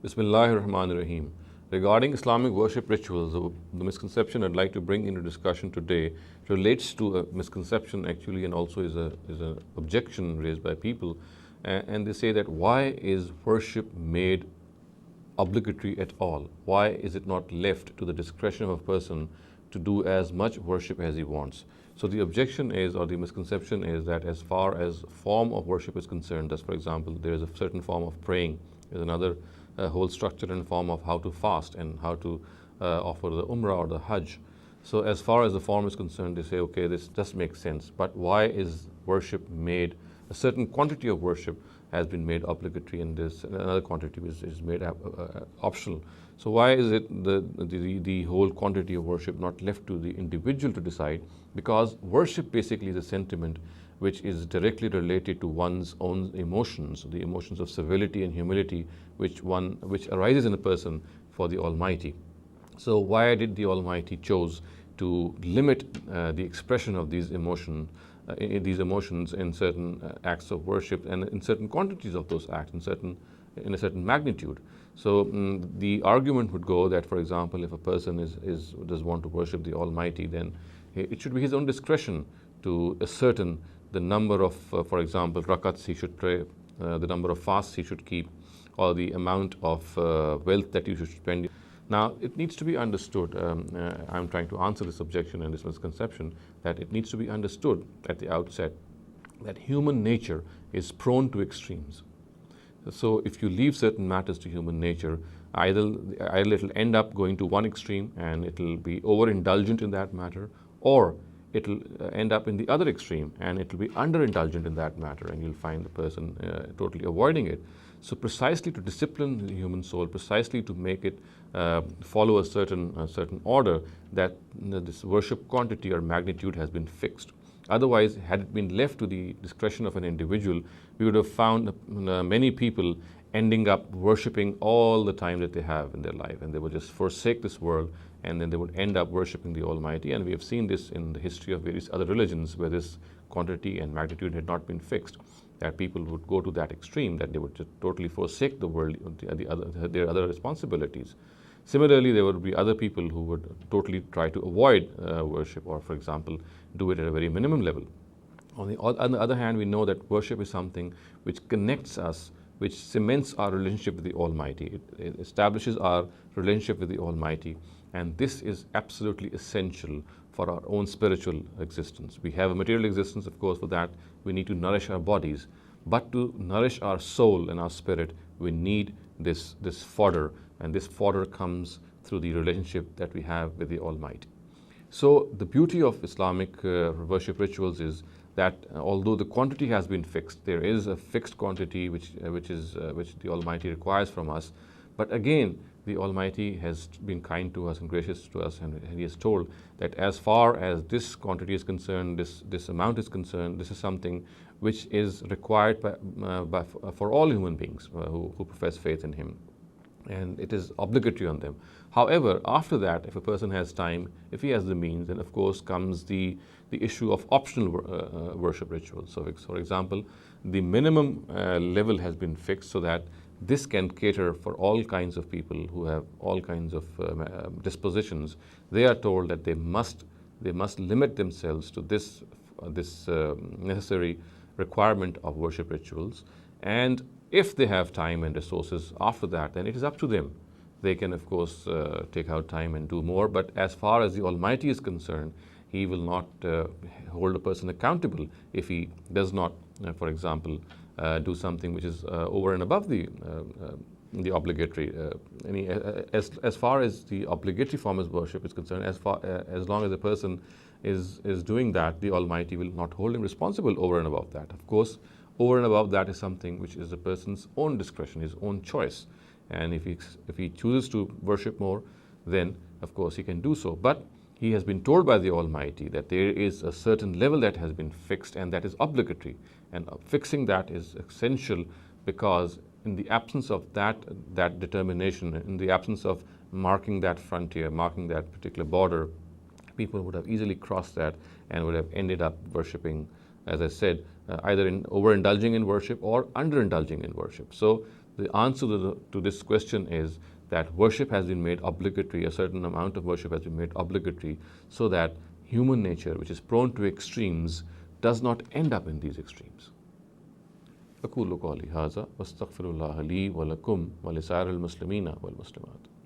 Bismillahirrahmanirrahim. Regarding Islamic worship rituals, the misconception I'd like to bring into discussion today relates to a misconception actually, and also is an objection raised by people. And they say that why is worship made obligatory at all? Why is it not left to the discretion of a person to do as much worship as he wants? So the objection is, or the misconception is, that as far as form of worship is concerned, thus for example, there is a certain form of praying, there's another whole structure and form of how to fast and how to offer the umrah or the hajj. So as far as the form is concerned, they say, okay, this does make sense, but why is worship made, a certain quantity of worship has been made obligatory and this another quantity is made optional? So why is it the whole quantity of worship not left to the individual to decide? Because worship basically is a sentiment which is directly related to one's own emotions, the emotions of civility and humility which arises in a person for the Almighty. So why did the Almighty chose to limit the expression of these emotions in certain acts of worship and in certain quantities of those acts in a certain magnitude? So the argument would go that, for example, if a person does want to worship the Almighty, then it should be his own discretion to ascertain the number of, for example, rakats he should pray, the number of fasts he should keep, or the amount of wealth that you should spend. Now, it needs to be understood, I'm trying to answer this objection and this misconception, that it needs to be understood at the outset that human nature is prone to extremes. So if you leave certain matters to human nature, either it'll end up going to one extreme and it'll be overindulgent in that matter, or it'll end up in the other extreme and it'll be underindulgent in that matter, and you'll find the person totally avoiding it. So precisely to discipline the human soul, precisely to make it follow a certain order, that this worship quantity or magnitude has been fixed. Otherwise, had it been left to the discretion of an individual, we would have found many people ending up worshipping all the time that they have in their life, and they would just forsake this world, and then they would end up worshipping the Almighty. And we have seen this in the history of various other religions where this quantity and magnitude had not been fixed, that people would go to that extreme, that they would just totally forsake the world, their other responsibilities. Similarly, there would be other people who would totally try to avoid worship, or for example, do it at a very minimum level. On the other hand, we know that worship is something which connects us, which cements our relationship with the Almighty. It establishes our relationship with the Almighty, and this is absolutely essential for our own spiritual existence. We have a material existence, of course. For that, we need to nourish our bodies, but to nourish our soul and our spirit, we need this fodder, and this fodder comes through the relationship that we have with the Almighty. So the beauty of Islamic worship rituals is that although the quantity has been fixed, there is a fixed quantity which the Almighty requires from us. But again, the Almighty has been kind to us and gracious to us, and He has told that as far as this quantity is concerned, this amount is concerned, this is something which is required for all human beings who profess faith in Him, and it is obligatory on them. However, after that, if a person has time, if he has the means, then of course comes the issue of optional worship rituals. So, for example, the minimum level has been fixed so that this can cater for all kinds of people who have all kinds of dispositions. They are told that they must limit themselves to this necessary requirement of worship rituals, and if they have time and resources after that, then it is up to them. They can, of course, take out time and do more, but as far as the Almighty is concerned, He will not hold a person accountable if he does not, for example, do something which is over and above the obligatory. As far as the obligatory form of worship is concerned, as long as the person is doing that, the Almighty will not hold him responsible over and above that. Of course, over and above that is something which is the person's own discretion, his own choice. And if he chooses to worship more, then of course he can do so. But he has been told by the Almighty that there is a certain level that has been fixed, and that is obligatory. And fixing that is essential, because in the absence of that determination, in the absence of marking that frontier, marking that particular border, people would have easily crossed that and would have ended up worshipping, as I said, either in overindulging in worship or underindulging in worship. So The answer to this question is that worship has been made obligatory, a certain amount of worship has been made obligatory, so that human nature, which is prone to extremes, does not end up in these extremes. أقول قولي هذا واستغفر الله لي ولكم ولسائر المسلمين والمسلمات.